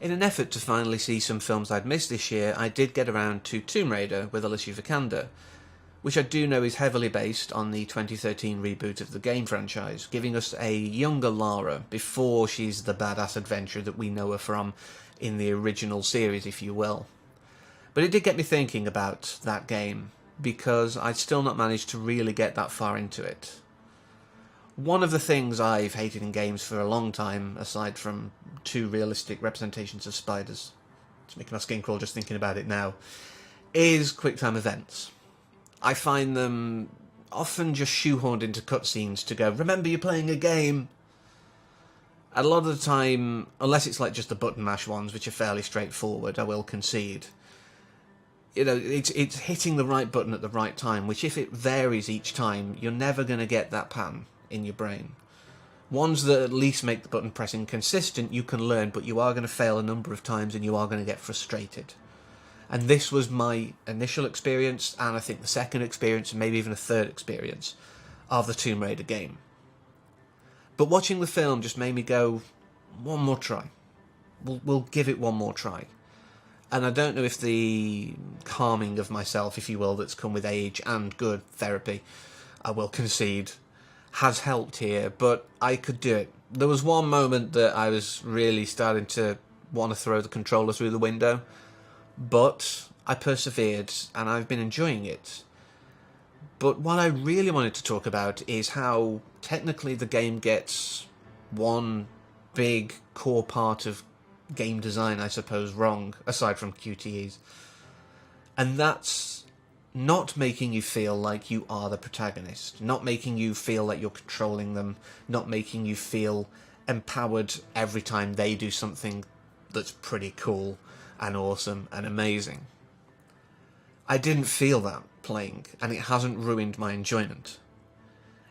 In an effort to finally see some films I'd missed this year, I did get around to Tomb Raider with Alicia Vikander, which I do know is heavily based on the 2013 reboot of the game franchise, giving us a younger Lara before she's the badass adventurer that we know her from in the original series, if you will. But it did get me thinking about that game, because I'd still not managed to really get that far into it. One of the things I've hated in games for a long time, aside from too realistic representations of spiders, it's making my skin crawl just thinking about it now, is quick-time events. I find them often just shoehorned into cutscenes to go, remember you're playing a game. And a lot of the time, unless it's like just the button mash ones, which are fairly straightforward, I will concede. You know, it's hitting the right button at the right time, which if it varies each time, you're never going to get that pattern in your brain. Ones that at least make the button pressing consistent, you can learn, but you are going to fail a number of times and you are going to get frustrated. And this was my initial experience, and I think the second experience, and maybe even a third experience, of the Tomb Raider game. But watching the film just made me go, one more try. We'll give it one more try. And I don't know if the calming of myself, if you will, that's come with age and good therapy, I will concede, has helped here, but I could do it. There was one moment that I was really starting to want to throw the controller through the window, but I persevered, and I've been enjoying it. But what I really wanted to talk about is how technically the game gets one big core part of game design, I suppose, wrong, aside from QTEs. And that's not making you feel like you are the protagonist, not making you feel like you're controlling them, not making you feel empowered every time they do something that's pretty cool and awesome and amazing. I didn't feel that playing, and it hasn't ruined my enjoyment.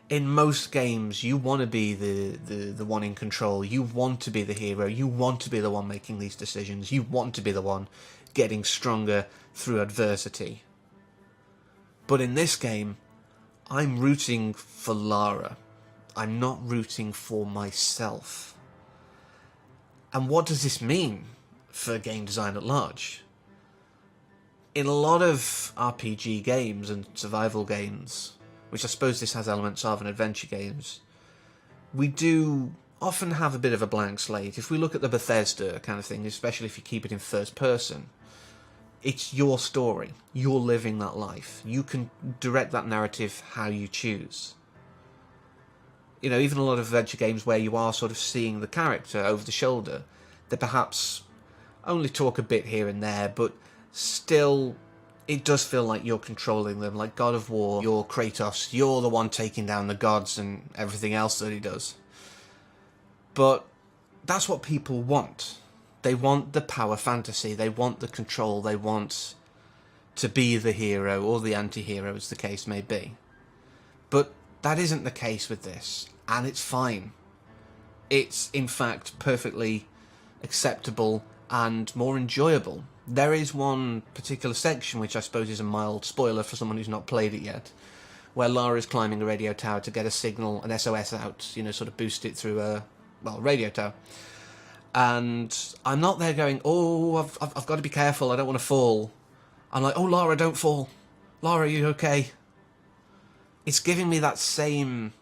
In most games, you want to be the one in control, you want to be the hero, you want to be the one making these decisions, you want to be the one getting stronger through adversity. But in this game, I'm rooting for Lara. I'm not rooting for myself. And what does this mean for game design at large? In a lot of RPG games and survival games, which I suppose this has elements of in adventure games, we do often have a bit of a blank slate. If we look at the Bethesda kind of thing, especially if you keep it in first person, it's your story. You're living that life. You can direct that narrative how you choose. You know, even a lot of adventure games where you are sort of seeing the character over the shoulder, they perhaps only talk a bit here and there, but still, it does feel like you're controlling them, like God of War, you're Kratos, you're the one taking down the gods and everything else that he does. But that's what people want. They want the power fantasy, they want the control, they want to be the hero or the anti-hero, as the case may be. But that isn't the case with this, and it's fine. It's, in fact, perfectly acceptable and more enjoyable. There is one particular section, which I suppose is a mild spoiler for someone who's not played it yet, where Lara's climbing a radio tower to get a signal, an SOS out, you know, sort of boost it through a, radio tower. And I'm not there going, oh, I've got to be careful, I don't want to fall. I'm like, oh, Lara, don't fall. Lara, are you okay? It's giving me that same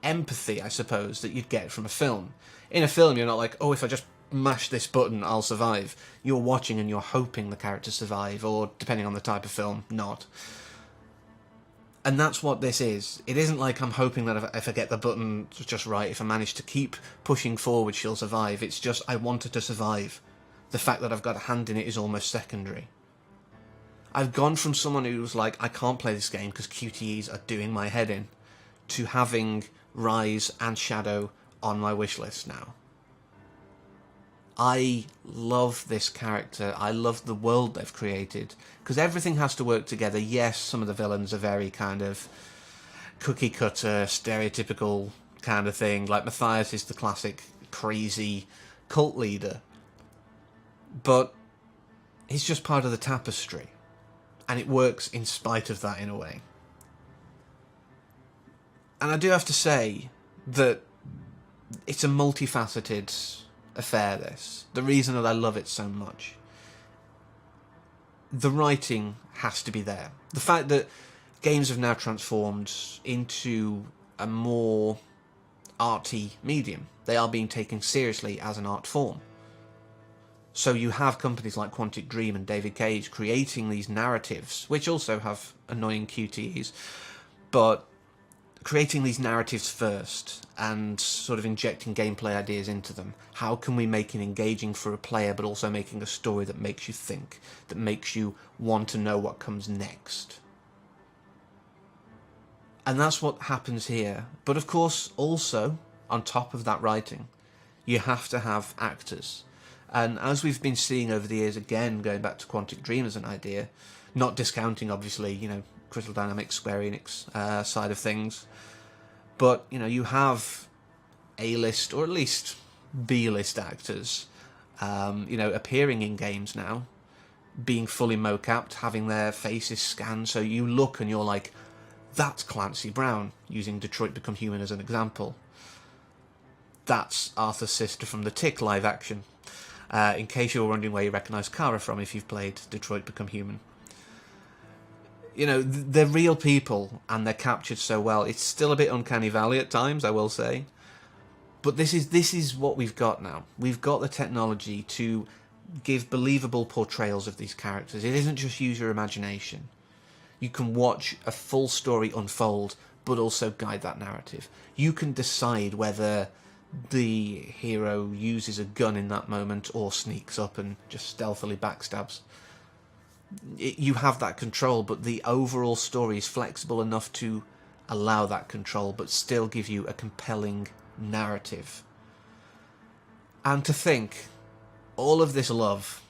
empathy, I suppose, that you'd get from a film. In a film, you're not like, oh, if I just mash this button, I'll survive. You're watching and you're hoping the characters survive, or, depending on the type of film, not. And that's what this is. It isn't like I'm hoping that if I get the button just right, if I manage to keep pushing forward, she'll survive. It's just, I want her to survive. The fact that I've got a hand in it is almost secondary. I've gone from someone who was like, I can't play this game because QTEs are doing my head in, to having Rise and Shadow on my wish list now. I love this character. I love the world they've created, because everything has to work together. Yes, some of the villains are very kind of cookie-cutter, stereotypical kind of thing. Like Matthias is the classic crazy cult leader. But he's just part of the tapestry. And it works in spite of that in a way. And I do have to say that it's a multifaceted affair, this. The reason that I love it so much. The writing has to be there. The fact that games have now transformed into a more arty medium. They are being taken seriously as an art form. So you have companies like Quantic Dream and David Cage creating these narratives, which also have annoying QTEs, but creating these narratives first and sort of injecting gameplay ideas into them. How can we make it engaging for a player, but also making a story that makes you think, that makes you want to know what comes next? And that's what happens here. But of course, also, on top of that writing, you have to have actors. And as we've been seeing over the years, again, going back to Quantic Dream as an idea, not discounting, obviously, Crystal Dynamics, Square Enix side of things, but, you have A-list, or at least B-list actors, appearing in games now, being fully mocapped, having their faces scanned, so you look and you're like, that's Clancy Brown, using Detroit Become Human as an example. That's Arthur's sister from the Tick live action. In case you're wondering where you recognise Kara from if you've played Detroit Become Human. They're real people, and they're captured so well. It's still a bit uncanny valley at times, I will say. But this is what we've got now. We've got the technology to give believable portrayals of these characters. It isn't just use your imagination. You can watch a full story unfold, but also guide that narrative. You can decide whether the hero uses a gun in that moment or sneaks up and just stealthily backstabs. You have that control, but the overall story is flexible enough to allow that control, but still give you a compelling narrative. And to think, all of this love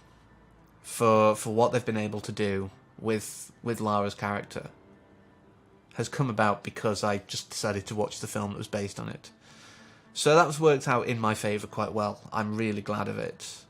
for what they've been able to do with Lara's character has come about because I just decided to watch the film that was based on it. So that was worked out in my favour quite well. I'm really glad of it.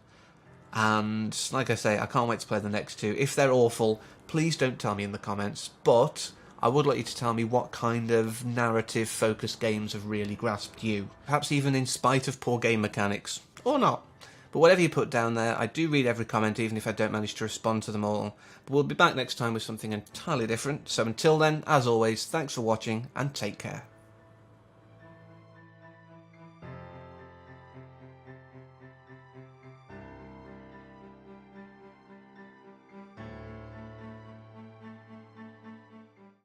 And like I say, I can't wait to play the next two. If they're awful, please don't tell me in the comments, but I would like you to tell me what kind of narrative-focused games have really grasped you. Perhaps even in spite of poor game mechanics, or not. But whatever you put down there, I do read every comment, even if I don't manage to respond to them all. But we'll be back next time with something entirely different. So until then, as always, thanks for watching, and take care.